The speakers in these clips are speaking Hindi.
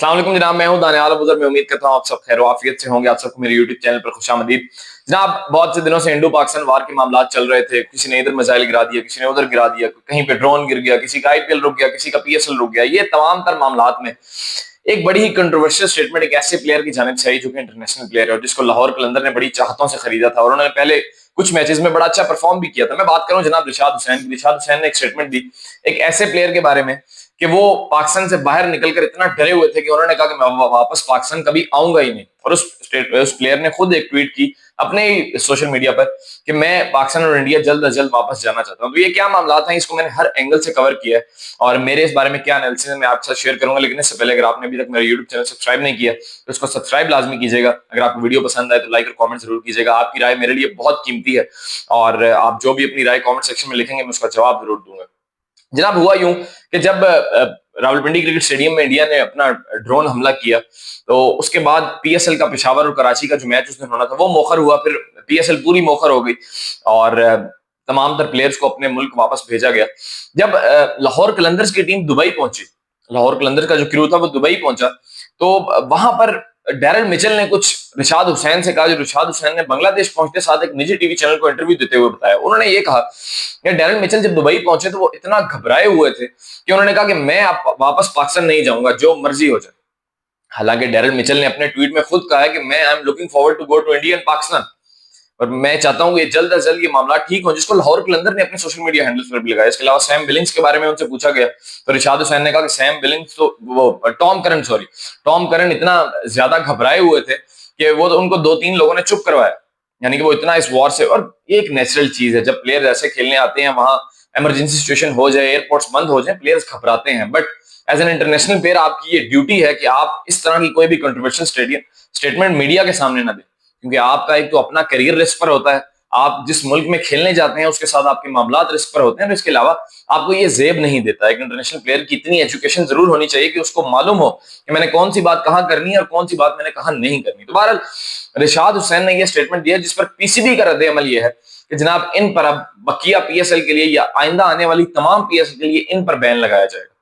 अस्सलाम वालेकुम जनाब, मैं हूं दानियाल अबूजर। मैं उम्मीद करता हूं आप सब खैर आफियत से होंगे। आप सबको मेरे यूट्यूब चैनल पर खुशामदीद। जनाब, बहुत से दिनों से इंडो पाकिस्तान वार के मामला चल रहे थे। किसी ने इधर मिसाइल गिरा दिया, किसी ने उधर गिरा दिया, कहीं पे ड्रोन गिर गया, किसी का आईपीएल रुक गया, किसी का पीएसएल रुक गया। ये तमाम तर मामलात में एक बड़ी ही कंट्रोवर्शियल स्टेटमेंट एक ऐसे प्लेयर की जानिब से आई जो कि इंटरनेशनल प्लेयर है और जिसको लाहौर कलंदर ने बड़ी चाहतों से खरीदा था और उन्होंने पहले कुछ मैचेस में बड़ा अच्छा परफॉर्म भी किया था। मैं बात करूं जनाब रिशाद हुसैन की। रिशाद हुसैन ने एक स्टेटमेंट दी एक ऐसे प्लेयर के बारे में कि वो पाकिस्तान से बाहर निकलकर इतना डरे हुए थे कि उन्होंने कहा कि मैं वापस पाकिस्तान कभी आऊंगा ही नहीं। और उस प्लेयर ने खुद एक ट्वीट की अपने ही सोशल मीडिया पर कि मैं पाकिस्तान और इंडिया जल्द अज जल्द वापस जाना चाहता हूं। तो ये क्या मामला है, इसको मैंने हर एंगल से कवर किया है और मेरे इस बारे में क्या एनालिसिस है मैं आपके साथ शेयर करूंगा। लेकिन इससे पहले अगर आपने अभी तक मेरा यूट्यूब चैनल सब्सक्राइब नहीं किया तो इसको सब्सक्राइब लाजमी कीजिएगा। अगर आपको वीडियो पसंद आए तो लाइक और कमेंट जरूर कीजिएगा। आपकी राय मेरे लिए बहुत कीमती है और आप जो भी अपनी राय कमेंट सेक्शन में लिखेंगे मैं उसका जवाब जरूर दूंगा। जनाब, हुआ यूं कि जब रावलपिंडी क्रिकेट स्टेडियम में इंडिया ने अपना ड्रोन हमला किया तो उसके बाद पीएसएल का पेशावर और कराची का जो मैच उस दिन होना था वो मौखर हुआ। फिर पीएसएल पूरी मौखर हो गई और तमाम तर प्लेयर्स को अपने मुल्क वापस भेजा गया। जब लाहौर कलंदर्स की टीम दुबई पहुंची, लाहौर कलंदर्स का जो क्रू था वो दुबई पहुंचा, तो वहां पर डैरेल मिचेल ने कुछ रिशाद हुसैन से कहा। जो रिशाद हुसैन ने बांग्लादेश पहुंचते साथ एक निजी टीवी चैनल को इंटरव्यू देते हुए बताया, उन्होंने ये कहा कि डैरेल मिचेल जब दुबई पहुंचे तो वो इतना घबराए हुए थे कि उन्होंने कहा कि मैं अब वापस पाकिस्तान नहीं जाऊंगा, जो मर्जी हो जाए। हालांकि डैरेल मिचेल ने अपने ट्वीट में खुद कहा है कि मैं I am looking forward to go to India and Pakistan और मैं चाहता हूं कि जल्द अज जल्द ये मामला ठीक हो, जिसको लाहौर कलंदर ने अपने सोशल मीडिया हैंडल्स पर भी लगाया। इसके अलावा सैम बिलिंग्स के बारे में उनसे पूछा गया तो रिशाद हुसैन ने कहा कि सैम बिलिंग्स तो वो टॉम करन इतना ज्यादा घबराए हुए थे कि वो तो उनको 2-3 लोगों ने चुप करवाया। यानी कि वो इतना इस वॉर से, और ये एक नेचुरल चीज है जब प्लेयर ऐसे खेलने आते हैं, वहां इमरजेंसी सिचुएशन हो जाए, एयरपोर्ट्स बंद हो जाए, प्लेयर्स घबराते हैं। But as an international player आपकी ये ड्यूटी है कि आप इस तरह की कोई भी कंट्रोवर्शियल स्टेटमेंट मीडिया के सामने ना दें, क्योंकि आपका एक तो अपना करियर रिस्क पर होता है, आप जिस मुल्क में खेलने जाते हैं उसके साथ आपके मामला रिस्क पर होते हैं। तो इसके अलावा आपको ये जेब नहीं देता। एक इंटरनेशनल प्लेयर की इतनी एजुकेशन जरूर होनी चाहिए कि उसको मालूम हो कि मैंने कौन सी बात कहाँ करनी है और कौन सी बात मैंने कहाँ नहीं करनी। तो बहरहाल रिशाद हुसैन ने यह स्टेटमेंट दिया जिस पर पीसीबी का रद्द अमल यह है कि जनाब इन पर अब बकिया पीएसएल के लिए या आइंदा आने वाली तमाम पीएसएल के लिए इन पर बैन लगाया जाएगा।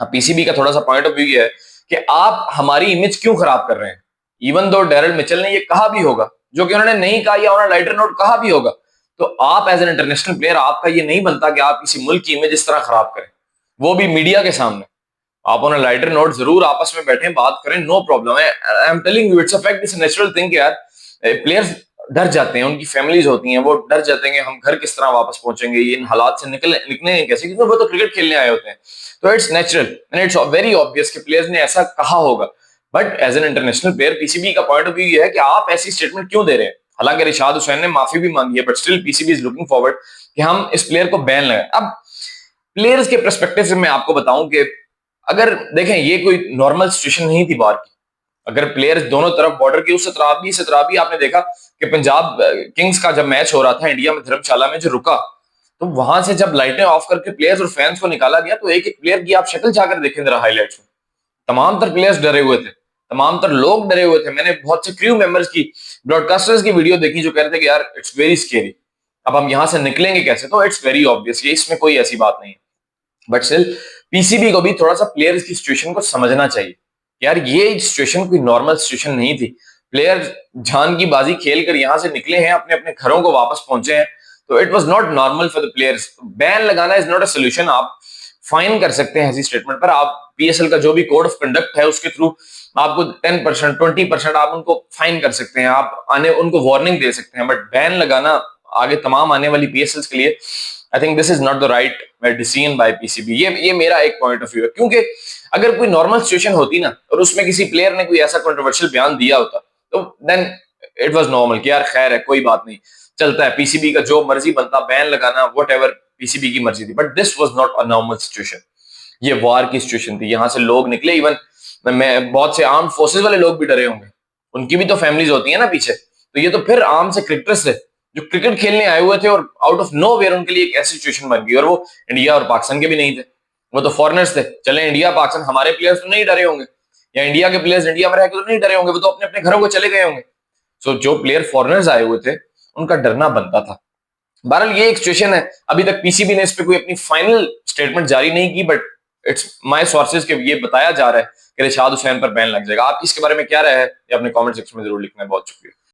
अब पीसीबी का थोड़ा सा पॉइंट ऑफ व्यू ये है कि आप हमारी इमेज क्यों खराब कर रहे हैं। इवन दो डैरेल मिचेल ने ये कहा भी होगा, जो कि उन्होंने नहीं कहा या उन्होंने लाइटर नोट कहा भी होगा, तो आप एज एन इंटरनेशनल प्लेयर आपका ये नहीं बनता कि आप किसी मुल्क की इमेज इस तरह खराब करें, वो भी मीडिया के सामने। आप उन्हें लाइटर नोट जरूर आपस में बैठे बात करें, नो प्रॉब्लम है। I am telling you it's a fact, it's natural thing. यार प्लेयर्स डर जाते हैं, उनकी फैमिलीज होती हैं, वो डर जाते हैं कि हम घर किस तरह वापस पहुंचेंगे, इन हालात से निकलेंगे कैसे, क्योंकि वो तो क्रिकेट खेलने आए होते हैं। तो it's natural and it's very obvious कि प्लेयर्स ने ऐसा कहा होगा। But as an international player PCB का पॉइंट ऑफ व्यू ये है कि आप ऐसी स्टेटमेंट क्यों दे रहे हैं। हालांकि रिशाद हुसैन ने माफी भी मांगी है, but still PCB is looking forward कि हम इस प्लेयर को बैन लगाएं। अब प्लेयर्स के पर्सपेक्टिव से मैं आपको बताऊं कि अगर देखें ये कोई नॉर्मल सिचुएशन नहीं थी बार की। अगर प्लेयर्स दोनों तरफ बॉर्डर की उस तरफ भी आपने देखा कि पंजाब किंग्स का जब मैच हो रहा था इंडिया में धर्मशाला में जो रुका, तो वहां से जब लाइटें ऑफ करके प्लेयर्स और फैंस को निकाला गया तो एक एक प्लेयर की आप शक्ल जाकर देखें जरा हाईलाइट्स में, तमाम तर प्लेयर्स डरे हुए थे, तमाम तर लोग डरे हुए थे। मैंने बहुत से क्रू मेंबर्स की, ब्रॉडकास्टर्स की वीडियो देखी जो कह रहे थे कि यार इट्स वेरी स्केरी, अब हम यहां से निकलेंगे कैसे। तो इट्स वेरी ऑब्वियस, ये इसमें कोई ऐसी बात नहीं है। बट स्टिल पीसीबी को भी थोड़ा सा प्लेयर्स की सिचुएशन को समझना चाहिए। यार ये सिचुएशन कोई नॉर्मल सिचुएशन नहीं थी। प्लेयर जान की बाजी खेल कर यहां से निकले हैं, अपने अपने घरों को वापस पहुंचे हैं, तो it was not normal for the players. Ban लगाना इज नॉट अ सोल्यूशन। आप फाइन कर सकते हैं ऐसी स्टेटमेंट पर। आप पीएसएल का जो भी कोड ऑफ कंडक्ट है उसके थ्रू आपको 10% 20% आप उनको फाइन कर सकते हैं, आप उनको वार्निंग दे सकते हैं। बट बैन लगाना आगे तमाम आने वाली पीएसएल के लिए, I think this is not the right decision by PCB. ये मेरा एक पॉइंट ऑफ व्यू है, क्योंकि अगर कोई नॉर्मल सिचुएशन होती ना और उसमें किसी प्लेयर ने कोई ऐसा कंट्रोवर्शियल बयान दिया होता तो देन इट वाज नॉर्मल कि यार खैर है, कोई बात नहीं, चलता है, पीसीबी का जो मर्जी बनता, बैन लगाना व्हाटएवर पीसीबी की मर्जी थी। But this was not a normal situation, ये वार की सिचुएशन थी। यहां से लोग निकले, इवन मैं बहुत से आर्म फोर्सेस वाले लोग भी डरे होंगे, उनकी भी तो फैमिलीज होती है ना पीछे। तो ये तो फिर आर्म से क्रिकेटर्स थे जो क्रिकेट खेलने आए हुए थे और आउट ऑफ नोवेयर उनके लिए एक ऐसी सिचुएशन बन गई, और वो इंडिया और पाकिस्तान के भी नहीं थे, वो तो फॉरेनर्स थे। चले इंडिया पाकिस्तान, हमारे प्लेयर्स तो नहीं डरे होंगे, या इंडिया के प्लेयर्स इंडिया में रहकर तो नहीं डरे होंगे, वो तो अपने अपने घरों को चले गए होंगे। सो जो प्लेयर फॉरेनर्स आए हुए थे उनका डरना बनता था। बहरहाल ये एक सिचुएशन है। अभी तक पीसीबी ने इस पे कोई अपनी फाइनल स्टेटमेंट जारी नहीं की, बट इट्स माय सोर्सेज के ये बताया जा रहा है कि रिशाद हुसैन पर बैन लग जाएगा। आपकी इसके बारे में क्या राय है, ये अपने कमेंट सेक्शन में जरूर लिखना है। बहुत शुक्रिया।